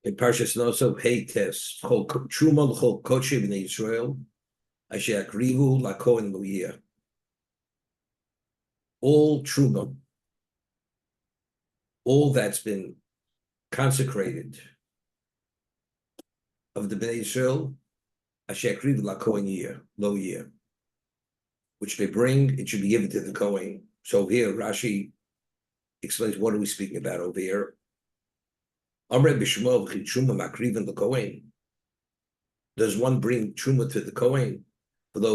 In Parshas Nosov, hey test, Truma l'chol kodshe b'nei Yisrael, asher akrivu lakohen lo'yeh. All Truma, all that's been consecrated of the Bnei Yisrael, asher akrivu lakohen lo'yeh, which they bring, it should be given to the Cohen. So here Rashi explains what are we speaking about over here. Does one bring truma to the Cohen? The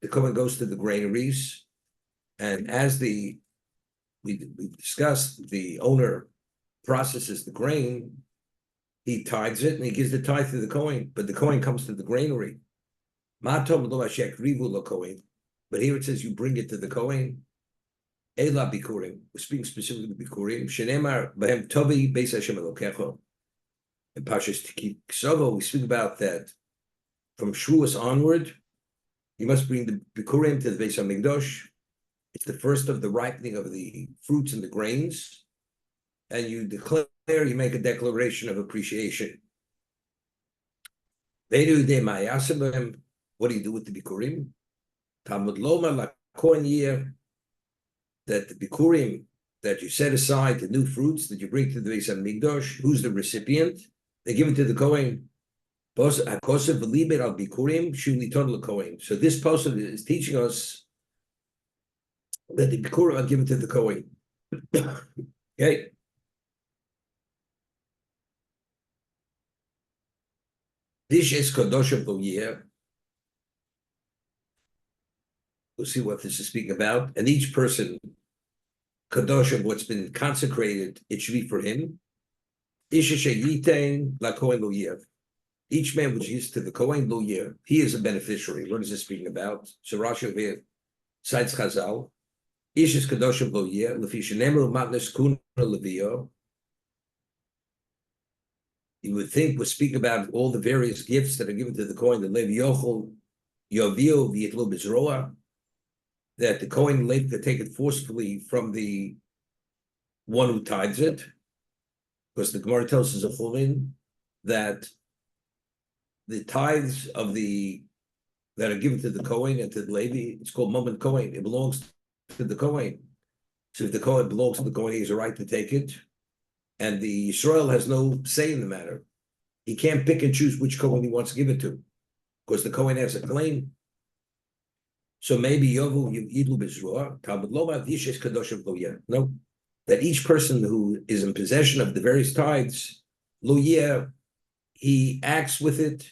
Cohen goes to the granaries, and as we discussed, the owner processes the grain, he tithes it, and he gives the tithe to the Cohen, but the Cohen comes to the granary. But here it says you bring it to the Cohen. Ela bikurim. We're speaking specifically of bikurim. Shenemar b'hem tovi beis Hashem elokecho. In Parshas Ksovo, we speak about that from Shavuos onward. You must bring the bikurim to the Beis Hamikdash. It's the first of the ripening of the fruits and the grains, and you declare. You make a declaration of appreciation. What do you do with the bikurim? Talmud Loma lakohen year. That the bikurim that you set aside, the new fruits that you bring to the Beis Hamikdash, who's the recipient? They give it to the Cohen. So this posuk is teaching us that the bikurim are given to the Cohen. Okay. This is kadosh of the year. We'll see what this is speaking about. And each person, kadosh of what's been consecrated, it should be for him. Each man which is to the Kohen lo year, he is a beneficiary. What is this speaking about? So Rashi over here cites Chazal. Ish is kadosh of lo year. You would think we're speaking about all the various gifts that are given to the Kohen, the Levi Yochel, Yovio, V'yitlo B'zroa, that the Kohen Levi could take it forcefully from the one who tithes it, because the Gemara tells us a Chulin that the tithes of that are given to the Kohen and to the Levi, it's called Moment Kohen. It belongs to the Kohen. So if the Kohen belongs to the Kohen, he has a right to take it. And the Yisrael has no say in the matter. He can't pick and choose which Kohen he wants to give it to, because the Kohen has a claim. So maybe Yovu Yidlu B'Zroa, Talmud Loma Vishes Kadosh of Loyeh. No, that each person who is in possession of the various tithes, Loyeh, he acts with it,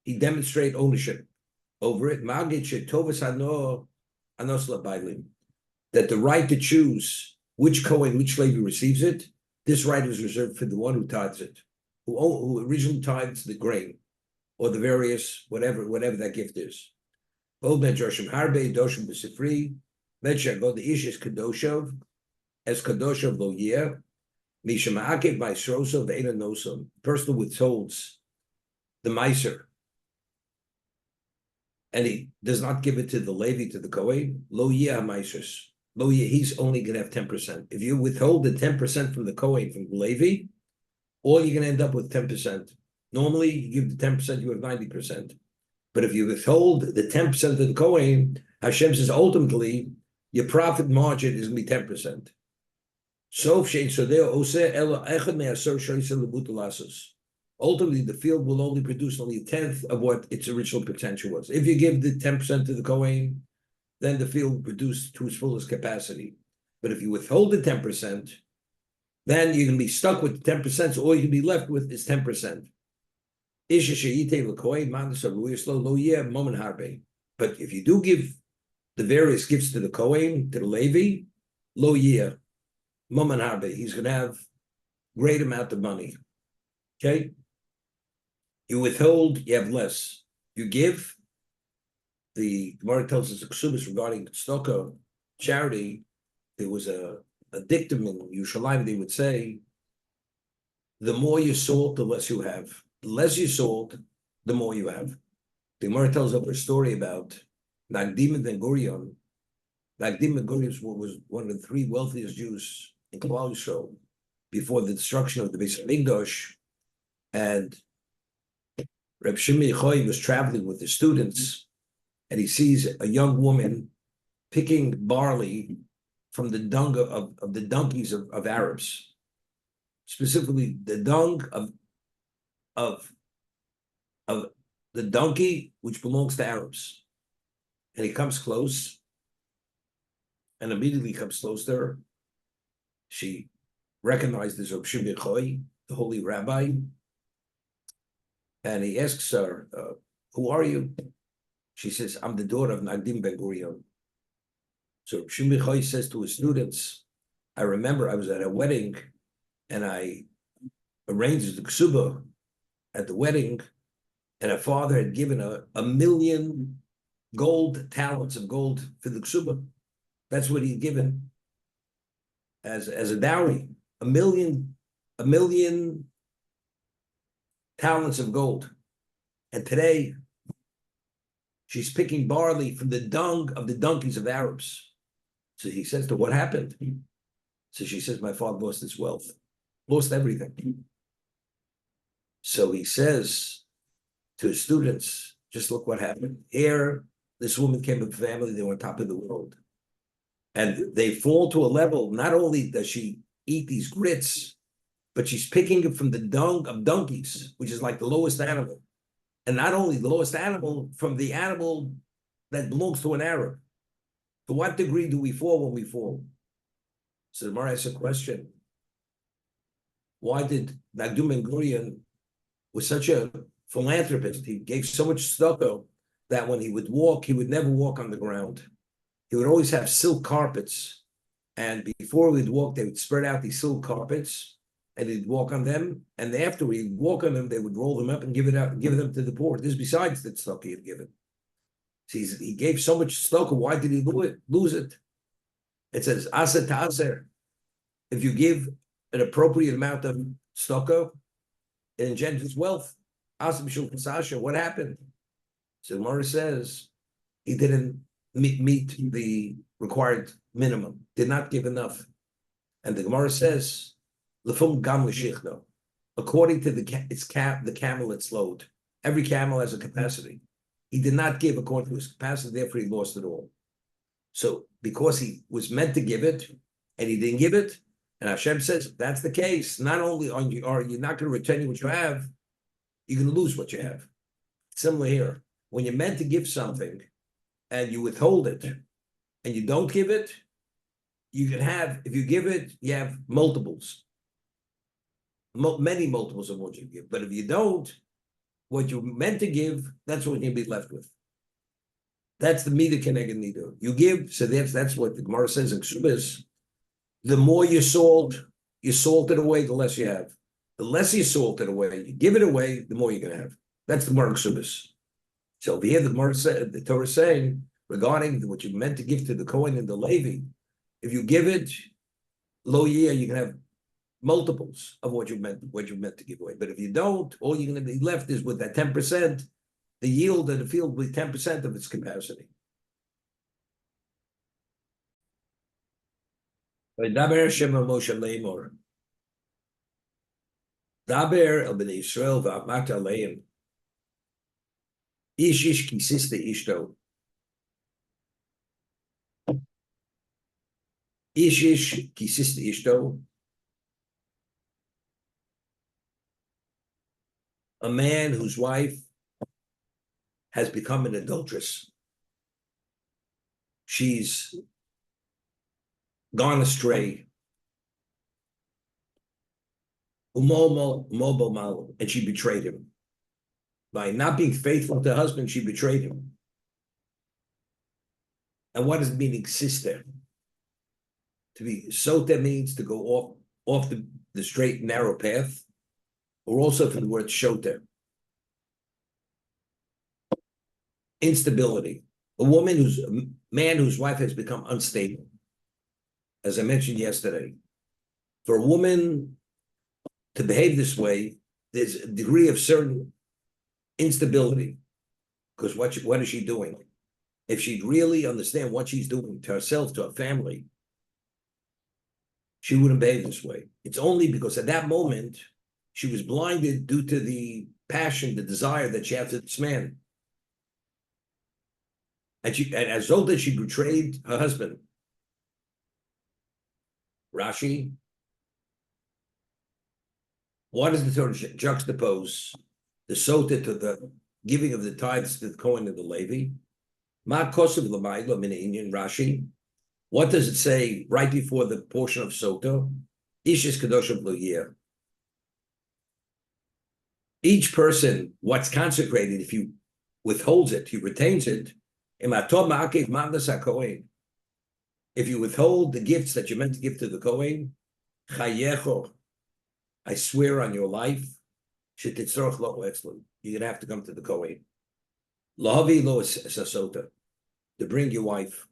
he demonstrates ownership over it. That the right to choose which Kohen, which Levi receives it, this right is reserved for the one who tithes it, who originally tithes the grain, or the various, whatever that gift is. Old Ben Joshim Harbe, Doshim B'Sifri, Medshagod, the Ish is Kadoshov, as Kadoshov Lo Yeh, Misha Ma'akev Maisroso, Ve'ena Nosom, person who withholds the Meiser, and he does not give it to the Levi, to the Kohen, Lo Yeh HaMeisers. Lo Yeh, he's only going to have 10%. If you withhold the 10% from the Kohen, from the Levi, all you're going to end up with 10%. Normally, you give the 10%, you have 90%. But if you withhold the 10% of the Kohen, Hashem says ultimately your profit margin is going to be 10%. Ultimately, the field will only produce only a tenth of what its original potential was. If you give the 10% to the Kohen, then the field will produce to its fullest capacity. But if you withhold the 10%, then you're going to be stuck with 10%, so all you can be left with is 10%. But if you do give the various gifts to the Kohen, to the Levi, lo yeh, momen harbe, he's going to have great amount of money. Okay? You withhold, you have less. You give, the Gemara tells us the Ksubis regarding tzedakah, charity. There was a dictum in Yerushalayim, they would say, the more you salt, the less you have. The less you salt, the more you have. The Gemara tells over a story about Nagdim and Ben Gurion, Magdim Ben-Gurion was one of the three wealthiest Jews in Klal Yisrael before the destruction of the Beis Hamikdash, and Reb Shimon Yochai was traveling with his students, and he sees a young woman picking barley from the dung of the donkeys of Arabs, specifically the dung of the donkey which belongs to Arabs. And he comes close, and immediately comes close to her. She recognizes Reb Shimon Yochai, the holy rabbi, and he asks her, "Who are you?" She says, "I'm the daughter of Magdim Ben-Gurion." So Reb Shimon Yochai says to his students, "I remember I was at a wedding, and I arranged the ksuba at the wedding, and her father had given her 1,000,000 gold talents of gold for the ksuba. That's what he'd given as a dowry, a million talents of gold. And today, she's picking barley from the dung of the donkeys of Arabs." So he says to her, "What happened?" So she says, "My father lost his wealth, lost everything." So he says to his students, "Just look what happened. Here, this woman came from a family, they were on top of the world. And they fall to a level, not only does she eat these grits, but she's picking it from the dung of donkeys, which is like the lowest animal. And not only the lowest animal, from the animal that belongs to an Arab. To what degree do we fall when we fall?" So the Gemara asks a question. Why did Magdim Ben-Gurion was such a philanthropist? He gave so much stucco that when he would walk, he would never walk on the ground. He would always have silk carpets. And before he'd walk, they would spread out these silk carpets, and he'd walk on them. And after he'd walk on them, they would roll them up and give them to the poor. This is besides the stuff he had given. So he gave so much stucco. Why did he lose it? It says, "Asa ta'aser." If you give an appropriate amount of stucco, it engenders wealth. Asa b'shul kasasha. What happened? So the Gemara says he didn't meet the required minimum, did not give enough. And the Gemara says, "Lefum gam l'shichno." According to the camel its load. Every camel has a capacity. He did not give according to his capacity, therefore he lost it all. So because he was meant to give it, and he didn't give it, and Hashem says, if that's the case, not only are you not going to return what you have, you're going to lose what you have. Similar here. When you're meant to give something, and you withhold it, and you don't give it, you can have, if you give it, you have multiples. Many multiples of what you give. But if you don't, what you're meant to give, that's what you'll be left with. That's the mida keneged mida. You give, so that's what the Gemara says in Ksubis. The more you salt it away, the less you have. The less you salt it away, you give it away, the more you're going to have. That's the Gemara Ksubis. So over here, the Torah is saying, regarding what you meant to give to the Cohen and the Levi, if you give it, lo year, you can have multiples of what you meant to give away. But if you don't, all you're going to be left is with that 10%, the yield of the field will be 10% of its capacity. Daber el bnei Yisrael v'amat aleim. Ish kisiste ishto. Ish kisiste ishto. A man whose wife has become an adulteress. She's gone astray. And she betrayed him. By not being faithful to her husband, she betrayed him. And what does it mean, sister? To be sota means to go off the straight and narrow path, or also from the word shota. Instability. A man whose wife has become unstable. As I mentioned yesterday, for a woman to behave this way, there's a degree of certain instability. Because what is she doing? if she'd really understand what she's doing to herself, to her family, she wouldn't behave this way. It's only because at that moment, she was blinded due to the passion, the desire that she had for this man. And as a result, she betrayed her husband. Rashi, why does the Torah juxtapose the sota to the giving of the tithes to the Cohen and the Levi? Ma kosev l'mayla min inyan Rashi. What does it say right before the portion of sota? Ishis kadoshim lo. Each person, what's consecrated, if he withholds it, he retains it. If you withhold the gifts that you're meant to give to the Cohen, chayecho, I swear on your life, you're gonna have to come to the Cohen. Lahavi lo sasota, to bring your wife,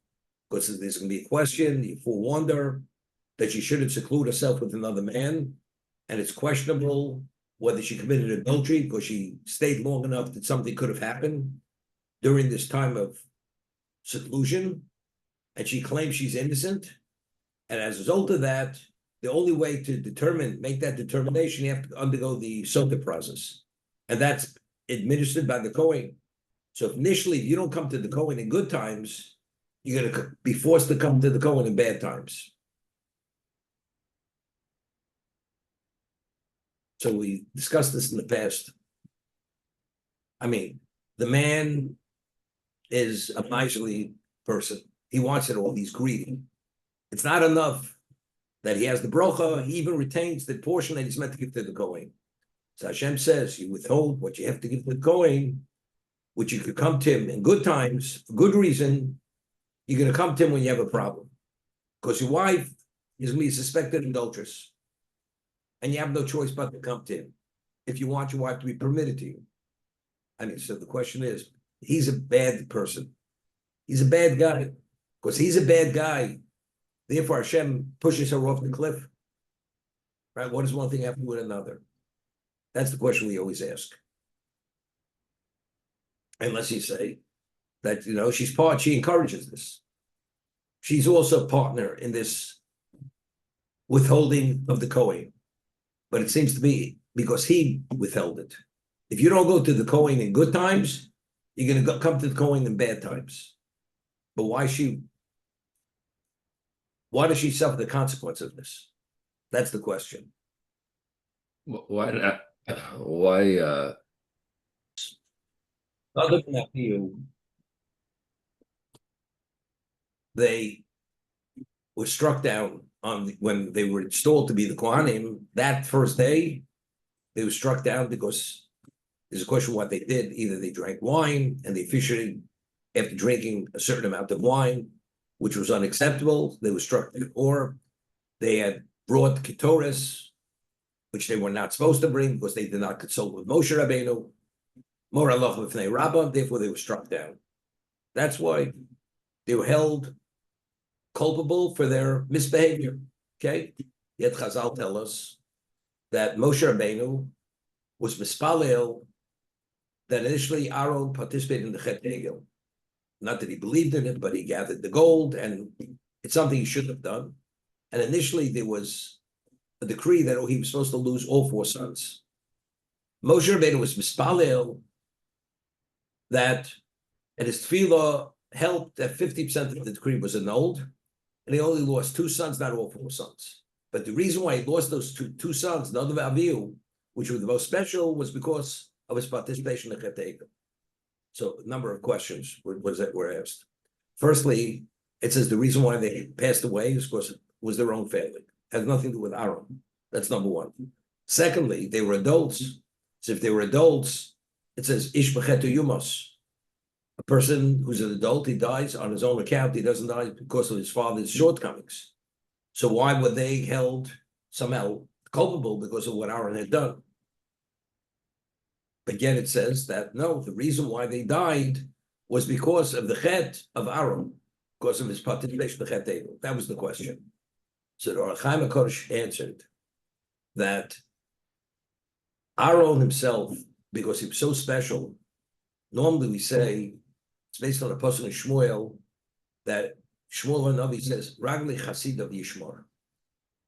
because there's gonna be a question, you forewarned her that she shouldn't seclude herself with another man, and it's questionable whether she committed adultery because she stayed long enough that something could have happened during this time of seclusion, and she claims she's innocent. And as a result of that, the only way to make that determination, you have to undergo the sota process. And that's administered by the Cohen. So initially, if you don't come to the Cohen in good times, you're going to be forced to come to the Cohen in bad times. So we discussed this in the past. I mean, the man is a miserly person. He wants it all. He's greedy. It's not enough that he has the brocha. He even retains the portion that he's meant to give to the Kohen. So Hashem says, you withhold what you have to give to the Kohen, which you could come to him in good times, for good reason. You're going to come to him when you have a problem. Because your wife is going to be a suspected adulteress. And you have no choice but to come to him if you want your wife to be permitted to you. I mean, so the question is, he's a bad person. He's a bad guy. Because he's a bad guy. Therefore, Hashem pushes her off the cliff. Right? What does one thing have to do with another? That's the question we always ask. Unless you say that, she encourages this. She's also a partner in this withholding of the Kohen. But it seems to be because he withheld it. If you don't go to the Kohen in good times, you're going to come to the Kohen in bad times. But why does she suffer the consequence of this? That's the question. Why not? Why? Other than that view, they were struck down when they were installed to be the Kohanim. That first day, they were struck down because there's a question of what they did. Either they drank wine and they officiated after drinking a certain amount of wine, which was unacceptable. They were struck down, or they had brought ketores, which they were not supposed to bring because they did not consult with Moshe Rabbeinu. Mor Allah b'fnei Rabbah, therefore they were struck down. That's why they were held culpable for their misbehavior. Okay? Yet Chazal tell us that Moshe Rabbeinu was mispalel that initially Aaron participated in the Chet Egel. Not that he believed in it, but he gathered the gold, and it's something he shouldn't have done. And initially there was a decree that he was supposed to lose all 4 sons. Moshe Rabbeinu was mispalel that, and his tefillah helped that 50% of the decree was annulled, and he only lost 2 sons, not all 4 sons. But the reason why he lost those two sons, none of Avihu, which were the most special, was because of his participation in Chet Egel. So a number of questions were asked. Firstly, it says the reason why they passed away is because it was their own family. It has nothing to do with Aaron. That's number one. Secondly, they were adults. So if they were adults, it says Ish b'chetu yumos. A person who's an adult, he dies on his own account. He doesn't die because of his father's shortcomings. So why were they held somehow culpable because of what Aaron had done? But yet it says that no, the reason why they died was because of the chet of Aaron, because of his participation in the Chet Egel. That was the question. So the Ohr HaChaim HaKadosh answered that Aaron himself, because he was so special, normally we say It's based on a pasuk in Shmuel that Shmuel Hanavi says, "Ragli Chasid of Yishmor,"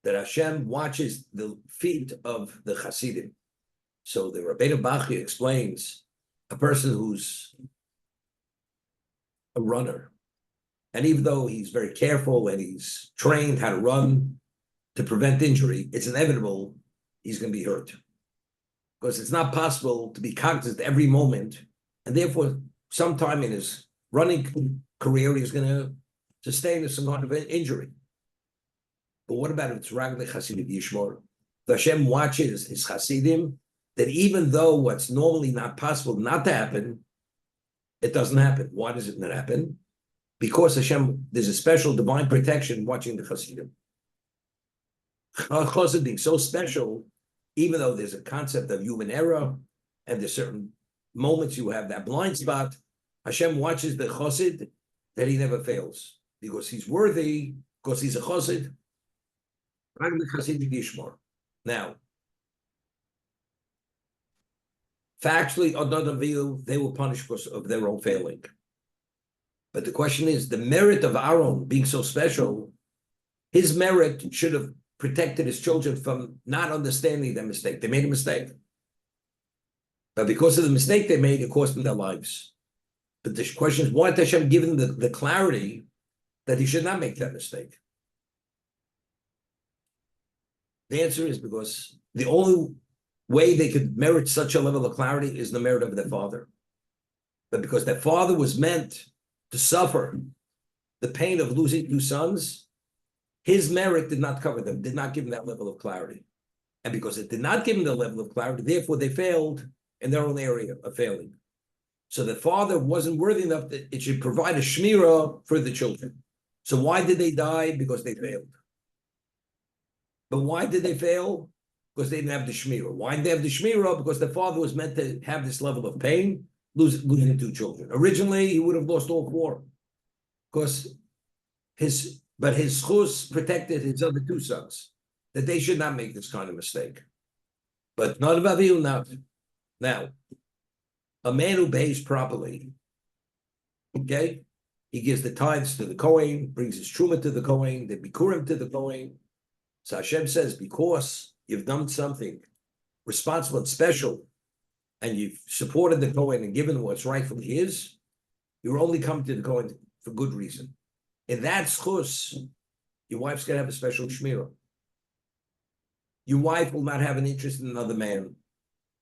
that Hashem watches the feet of the Chasidim. So the Rabbeinu Bachya explains a person who's a runner, and even though he's very careful and he's trained how to run to prevent injury, it's inevitable he's going to be hurt. Because it's not possible to be cognizant every moment, and therefore sometime in his running career he's going to sustain some kind of injury. But what about if it's Ragle Chasidim Yishmor? Hashem watches his Chasidim, that even though what's normally not possible not to happen, it doesn't happen. Why does it not happen? Because Hashem, there's a special divine protection watching the Chasidim. Chassid being so special, even though there's a concept of human error, and there's certain moments you have that blind spot, Hashem watches the Chassid that he never fails. Because he's worthy, because he's a Chassid. Now, factually, they were punished because of their own failing. But the question is, the merit of Aaron being so special, his merit should have protected his children from not understanding their mistake. They made a mistake. But because of the mistake they made, it cost them their lives. But the question is, why did Hashem give them the clarity that he should not make that mistake? The answer is because the only way they could merit such a level of clarity is the merit of their father. But because their father was meant to suffer the pain of losing two sons, his merit did not cover them, did not give them that level of clarity. And because it did not give them the level of clarity, therefore they failed in their own area of failing. So the father wasn't worthy enough that it should provide a shmirah for the children. So why did they die? Because they failed. But why did they fail? Because they didn't have the shmirah. Why did they have the shmirah? Because the father was meant to have this level of pain, losing two children. Originally, he would have lost all four. Because his schus protected his other two sons, that they should not make this kind of mistake. But not about you now. Now, a man who behaves properly, okay, he gives the tithes to the Cohen, brings his truma to the Cohen, the bikurim to the Cohen. So Hashem says, because you've done something responsible and special, and you've supported the Cohen and given what's rightfully his, you're only coming to the Cohen for good reason. In that schus, your wife's going to have a special shmirah. Your wife will not have an interest in another man.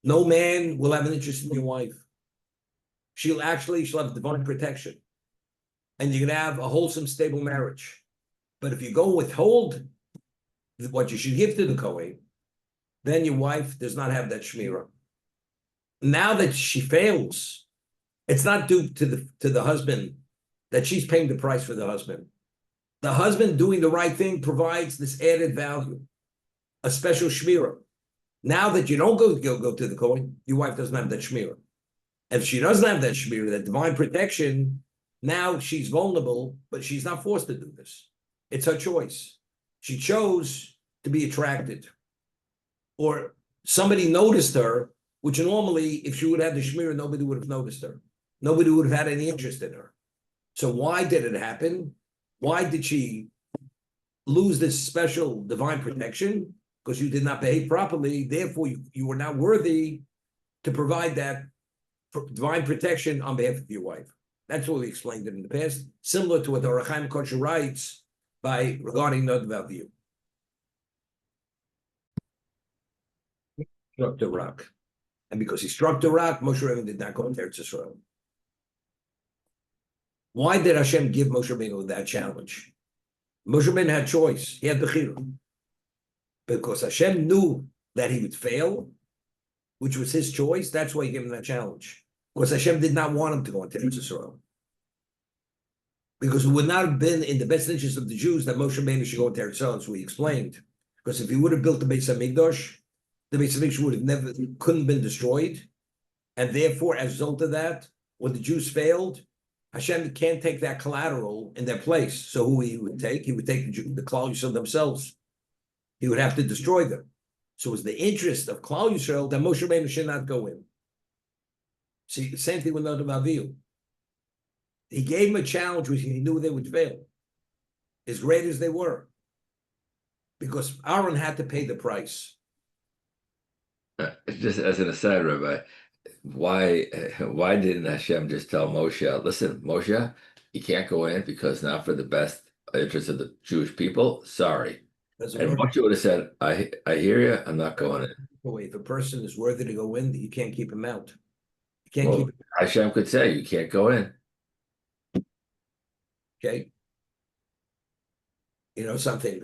No man will have an interest in your wife. She'll have divine protection. And you're going to have a wholesome, stable marriage. But if you go withhold what you should give to the Kohen, then your wife does not have that shmirah. Now that she fails, it's not due to the husband that she's paying the price for the husband. The husband doing the right thing provides this added value, a special shmirah. Now that you don't go to the Kohen, your wife doesn't have that shmirah. If she doesn't have that shmirah, that divine protection, now she's vulnerable, but she's not forced to do this. It's her choice. She chose to be attracted. Or somebody noticed her, which normally, if she would have the shmirah, nobody would have noticed her. Nobody would have had any interest in her. So why did it happen? Why did she lose this special divine protection? Because you did not behave properly. Therefore, you were not worthy to provide that divine protection on behalf of your wife. That's what we explained it in the past, similar to what the Orachaim Kosher writes regarding Nodvav view. Struck the rock. And because he struck the rock, Moshe Rabbeinu did not go into Eretz Yisrael. Why did Hashem give Moshe Rabbeinu that challenge? Moshe Rabbeinu had choice. He had Bechira. Because Hashem knew that he would fail, which was his choice. That's why he gave him that challenge. Because Hashem did not want him to go into Eretz Yisrael. Because it would not have been in the best interest of the Jews that Moshe Rabbeinu should go into Eretz Yisrael, as we explained. Because if he would have built the Beis HaMikdash, the Beis HaMikdash would have couldn't have been destroyed. And therefore, as a result of that, when the Jews failed, Hashem can't take that collateral in their place. So who he would take? He would take the Klal Yisrael themselves. He would have to destroy them. So it was the interest of Klal Yisrael that Moshe Rabbeinu should not go in. See, the same thing with Nadav Avihu. He gave him a challenge which he knew they would fail, as great as they were, because Aaron had to pay the price. Just as an aside, Rabbi, why didn't Hashem just tell Moshe, listen, Moshe, you can't go in because not for the best interest of the Jewish people. Sorry. And Moshe would have said, I hear you, I'm not going in. If a person is worthy to go in, you can't keep him out. You can't keep him. Hashem could say, you can't go in. Okay. You know something,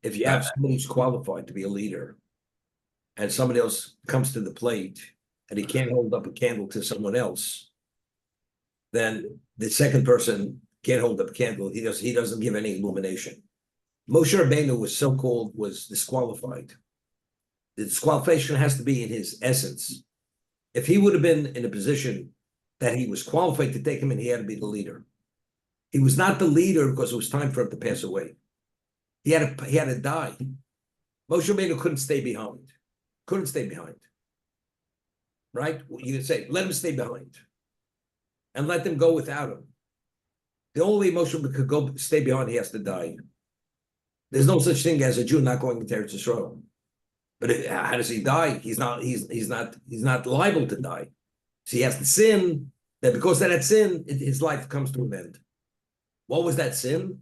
if you have somebody who's qualified to be a leader and somebody else comes to the plate and he can't hold up a candle to someone else, then the second person can't hold up a candle. He doesn't give any illumination. Moshe Rabbeinu was disqualified. The disqualification has to be in his essence. If he would have been in a position that he was qualified to take him in, he had to be the leader. He was not the leader because it was time for him to pass away. He had to die. Moshe Rabbeinu couldn't stay behind. Couldn't stay behind. Right? You could say, let him stay behind. And let them go without him. The only way Moshe could stay behind, he has to die. There's no such thing as a Jew not going to Eretz Yisrael. But how does he die? He's not liable to die. So he has to sin. That because of that sin, his life comes to an end. What was that sin?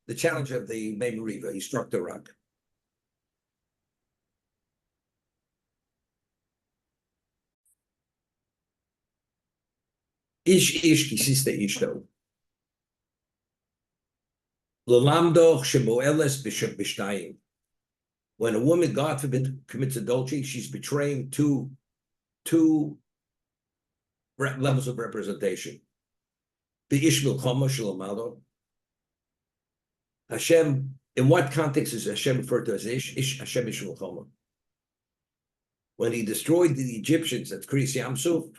The challenge of the Mei Meriva. He struck the rock. Ish kisiste ishto. L'lamdo shemoeles b'shtayim. When a woman, God forbid, commits adultery, she's betraying two levels of representation. The ish milchama shalomado. Hashem, in what context is Hashem referred to as ish? Hashem ish milchama. When he destroyed the Egyptians at Kriyas Yamsuf,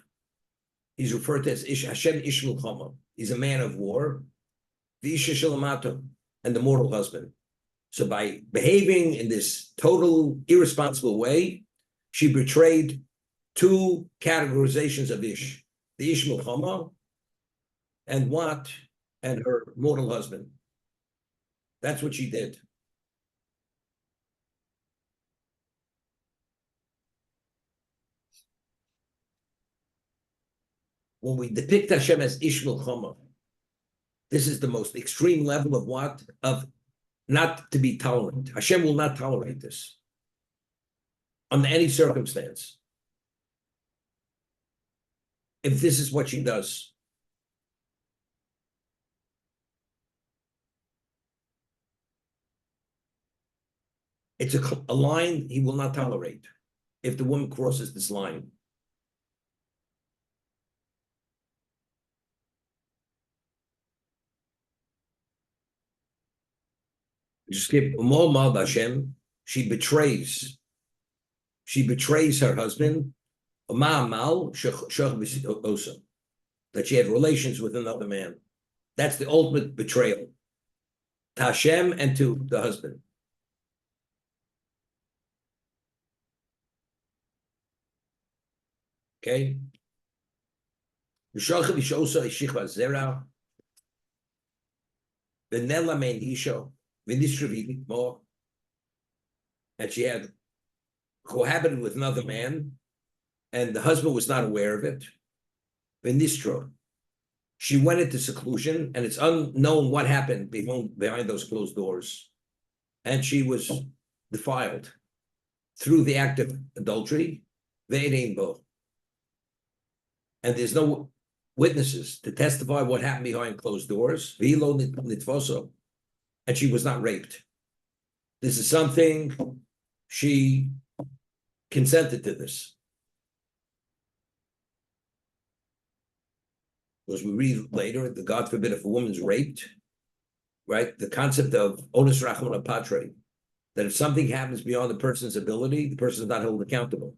he's referred to as Hashem ish milchama. He's a man of war. The ish shalomado, and the mortal husband. So by behaving in this total irresponsible way, she betrayed two categorizations of ish: the ish milchama, and her mortal husband. That's what she did. When we depict Hashem as ish milchama, this is the most extreme level of what? Of not to be tolerant. Hashem will not tolerate this under any circumstance. If this is what she does. It's a line he will not tolerate if the woman crosses this line. Just give Umar Hashem. She betrays her husband. That she had relations with another man. That's the ultimate betrayal. To Hashem and to the husband. Okay. And she had cohabited with another man, and the husband was not aware of it. Venistro. She went into seclusion, and it's unknown what happened behind those closed doors. And she was defiled through the act of adultery. And there's no witnesses to testify what happened behind closed doors. And she was not raped. This is something she consented to this. Because we read later, the God forbid if a woman's raped, right? The concept of onus rachman apatre, that if something happens beyond the person's ability, the person is not held accountable.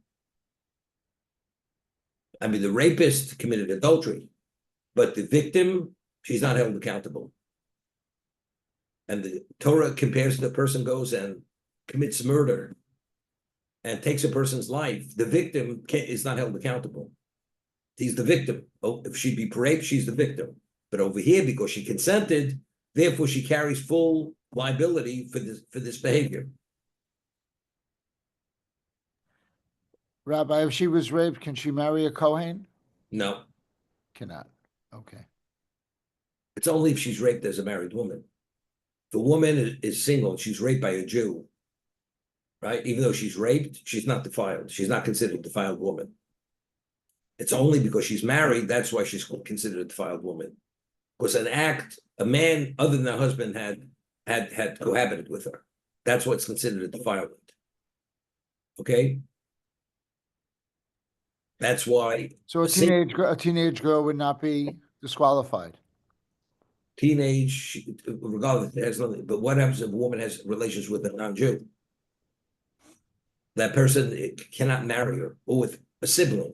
I mean, the rapist committed adultery, but the victim, she's not held accountable. And the Torah compares the person goes and commits murder and takes a person's life. The victim is not held accountable. He's the victim. Oh, if she'd be raped, she's the victim. But over here, because she consented, therefore she carries full liability for this behavior. Rabbi, if she was raped, can she marry a Cohen? No, Cannot. Okay. it's only if she's raped as a married woman. The woman is single and she's raped by a Jew, right? Even though she's raped, she's not defiled. She's not considered a defiled woman. It's only because she's married, that's why she's considered a defiled woman. Because an act, a man other than her husband had cohabited with her. That's what's considered a defilement. Okay? That's why. So a teenage girl would not be disqualified. Teenage, regardless, it has nothing. But what happens if a woman has relations with a non-Jew? That person cannot marry her, or with a sibling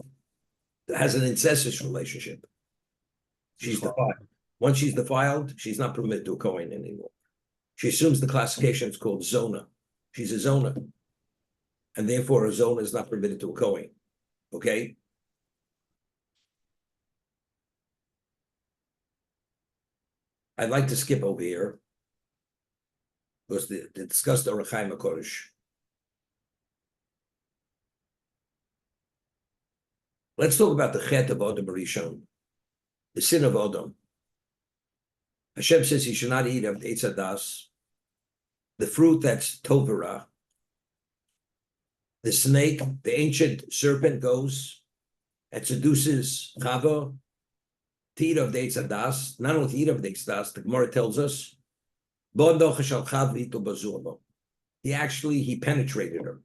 that has an incestuous relationship. She's defiled. Once she's defiled, she's not permitted to a Cohen anymore. She assumes the classification is called zona. She's a zona. And therefore a zona is not permitted to a Cohen. Okay? I'd like to skip over here because to discuss the Rechaim HaKodesh. Let's talk about the chet of Adam Rishon, the sin of Adam. Hashem says he should not eat of the Eitz Hadas, the fruit that's Tovara. The snake, the ancient serpent, goes and seduces Chava to eat of the Eitz Hadas. Not only to eat of the Eitz Hadas, the Gemara tells us, he penetrated her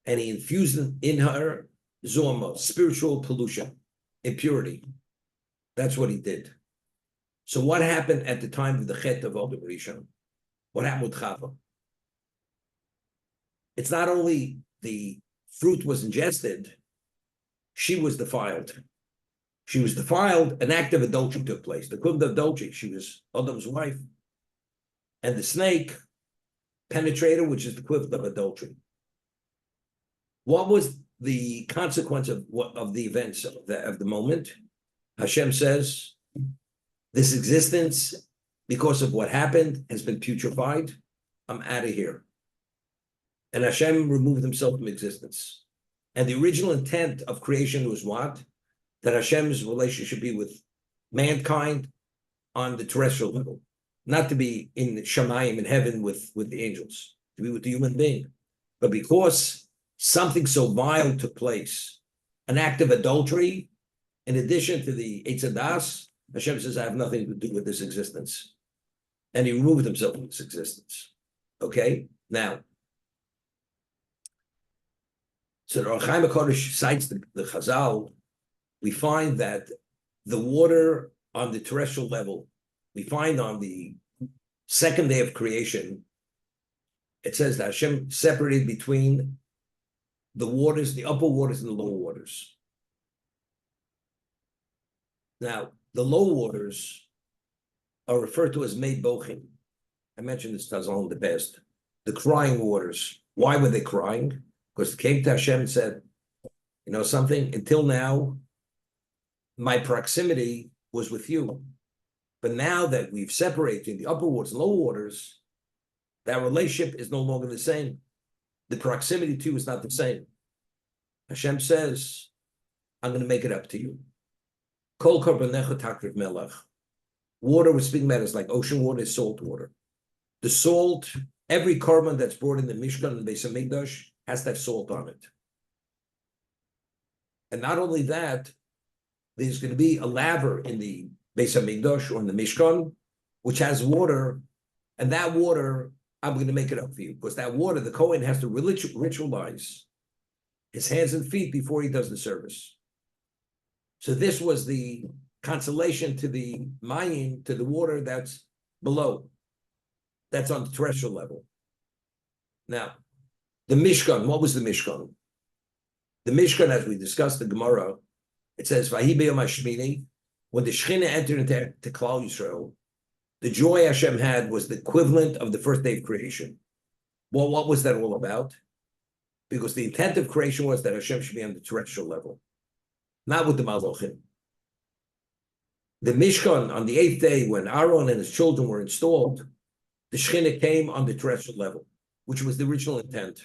and he infused in her Zorma, spiritual pollution, impurity. That's what he did. So what happened at the time of the Chet of Adam Rishon? What happened with Chava? It's not only the fruit was ingested, she was defiled. She was defiled, an act of adultery took place. The equivalent of adultery, she was Adam's wife. And the snake penetrated, which is the equivalent of adultery. What was the consequence of the events of the moment? Hashem says, this existence, because of what happened, has been putrefied. I'm out of here. And Hashem removed himself from existence. And the original intent of creation was what? That Hashem's relationship be with mankind on the terrestrial level, not to be in Shamayim, in heaven with the angels, to be with the human being. But because something so vile took place, an act of adultery, in addition to the Eitz Hadas, Hashem says, I have nothing to do with this existence. And he removed himself from this existence. Okay? Now, so the Rechaim HaKodesh cites the Chazal. We find that the water on the terrestrial level, we find on the second day of creation, it says that Hashem separated between the waters, the upper waters and the lower waters. Now, the low waters are referred to as Mei Bochim. I mentioned this Chazal in the past. The crying waters. Why were they crying? Because they came to Hashem and said, you know something, until now, my proximity was with you. But now that we've separated the upper waters and lower waters, that relationship is no longer the same. The proximity to you is not the same. Hashem says, I'm going to make it up to you. Kol karbanecha takriv melech. Water we're speaking about is like ocean water, is salt water. The salt, every carbon that's brought in the Mishkan and the Beis HaMikdash has to have salt on it. And not only that, there's going to be a laver in the Beis HaMikdash or in the Mishkan, which has water, and that water, I'm going to make it up for you, because that water, the Cohen has to ritualize his hands and feet before he does the service. So this was the consolation to the mayim, to the water that's below, that's on the terrestrial level. Now, the Mishkan, what was the Mishkan? The Mishkan, as we discussed the Gemara, it says, Vahi b'yom hashmini, when the Shechina entered into Klal Yisrael, the joy Hashem had was the equivalent of the first day of creation. Well, what was that all about? Because the intent of creation was that Hashem should be on the terrestrial level. not with the Malachim. The Mishkan, on the 8th day, when Aaron and his children were installed, the Shekhinah came on the terrestrial level, which was the original intent.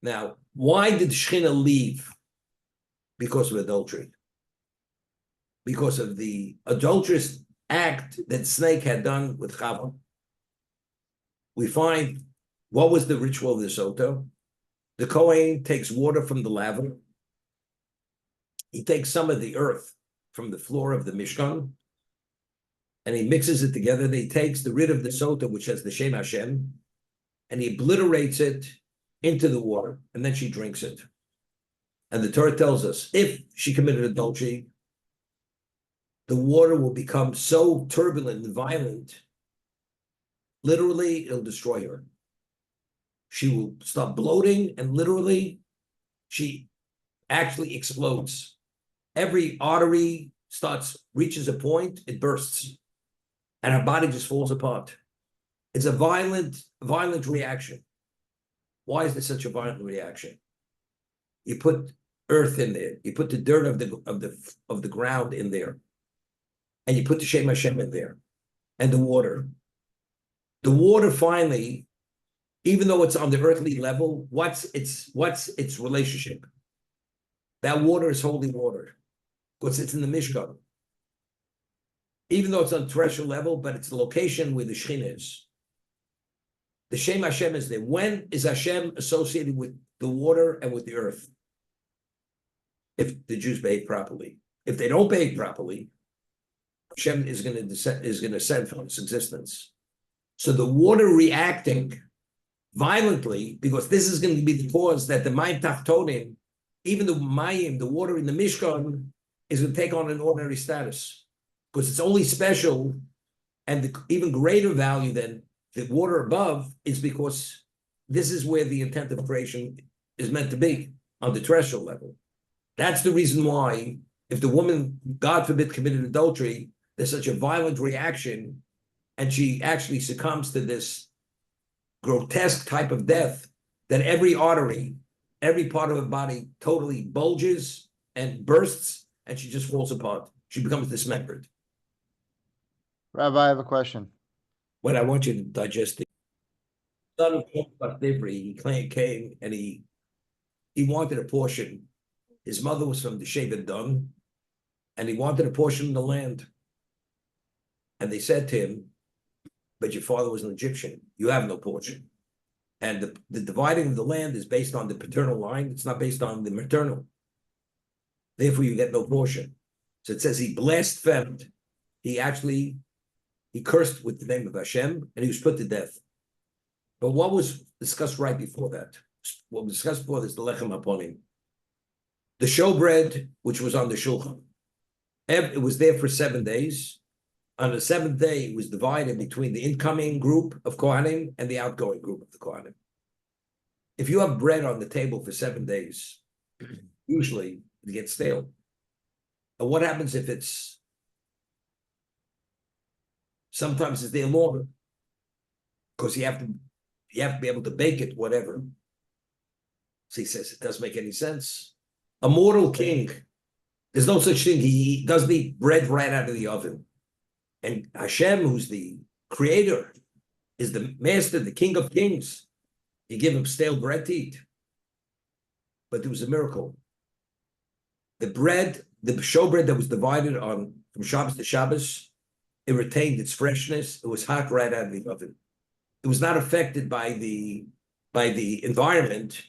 Now, why did the Shekhinah leave? Because of adultery. Because of the adulterous act that snake had done with Chava. We find, what was the ritual of the Soto? The Cohen takes water from the laver. He takes some of the earth from the floor of the Mishkan, and he mixes it together. Then he takes the rid of the Sota, which has the Shem Hashem, and he obliterates it into the water, and then she drinks it. And the Torah tells us, if she committed adultery, the water will become so turbulent and violent, literally, it'll destroy her. She will stop bloating, and literally, she actually explodes. Every artery reaches a point, it bursts, and her body just falls apart. It's a violent reaction. Why is there such a violent reaction? You put earth in there, you put the dirt of the ground in there, and you put the Shem Hashem in there, and the water. The water finally, even though it's on the earthly level, what's its relationship? That water is holy water, because it's in the Mishkan. Even though it's on terrestrial level, but it's the location where the Shekhinah is. The Shem Hashem is there. When is Hashem associated with the water and with the earth? If the Jews behave properly. If they don't behave properly, Hashem is going to descend from its existence. So the water reacting violently, because this is going to be the cause that the Mayim Tachtonim, even the Mayim, the water in the Mishkan, is going to take on an ordinary status, because it's only special, and the even greater value than the water above is because this is where the intent of creation is meant to be, on the terrestrial level. That's the reason why, if the woman, God forbid, committed adultery, there's such a violent reaction, and she actually succumbs to this grotesque type of death, that every artery, every part of her body totally bulges and bursts, and she just falls apart. She becomes dismembered. Rabbi, I have a question. What I want you to digest, the son of he came and he wanted a portion. His mother was from the Shevet Dan, and he wanted a portion of the land. And they said to him, but your father was an Egyptian. You have no portion. And the dividing of the land is based on the paternal line. It's not based on the maternal. Therefore, you get no portion. So it says he blasphemed. He cursed with the name of Hashem, and he was put to death. But what was discussed right before that? What was discussed before this, the lechem haponim. The showbread, which was on the shulchan. It was there for 7 days. On the 7th day, it was divided between the incoming group of Kohanim and the outgoing group of the Kohanim. If you have bread on the table for 7 days, usually it gets stale. And what happens if sometimes it's there longer? Because you have to be able to bake it, whatever. So he says, it doesn't make any sense. A mortal king, there's no such thing. He doesn't eat bread right out of the oven. And Hashem, who's the creator, is the master, the king of kings. You give him stale bread to eat. But there was a miracle. The bread, the showbread that was divided from Shabbos to Shabbos, it retained its freshness. It was hot right out of the oven. It was not affected by the environment,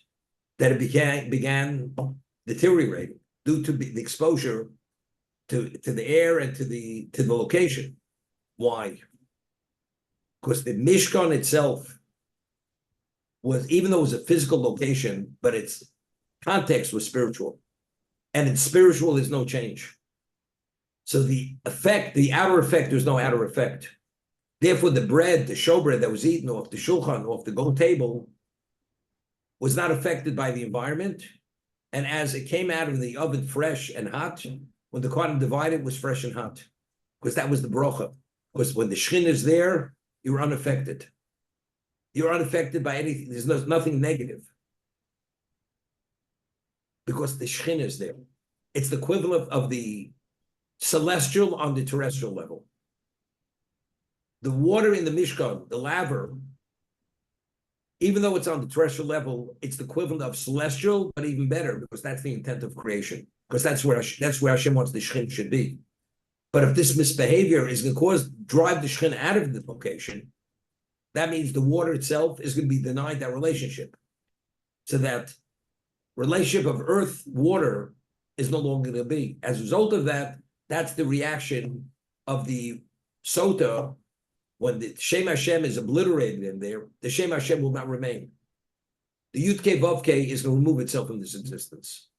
that it began deteriorating due to the exposure to the air and to the location. Why? Because the Mishkan itself was, even though it was a physical location, but its context was spiritual. And in spiritual, there's no change. So the outer effect, there's no outer effect. Therefore, the bread, the showbread that was eaten off the shulchan, off the gold table, was not affected by the environment. And as it came out of the oven fresh and hot, when the Kohanim divided, it was fresh and hot. Because that was the bracha. Because when the Shekhinah is there, you're unaffected. You're unaffected by anything. There's nothing negative. Because the Shekhinah is there. It's the equivalent of the celestial on the terrestrial level. The water in the Mishkan, the laver, even though it's on the terrestrial level, it's the equivalent of celestial, but even better, because that's the intent of creation. Because that's where Hashem wants the Shechin should be. But if this misbehavior is going to drive the Shechin out of the location, that means the water itself is going to be denied that relationship. So that relationship of earth, water is no longer going to be. As a result of that, that's the reaction of the Sota. When the Shem Hashem is obliterated in there, the Shem Hashem will not remain. The Yud Kei Vav Kei is going to remove itself from this existence.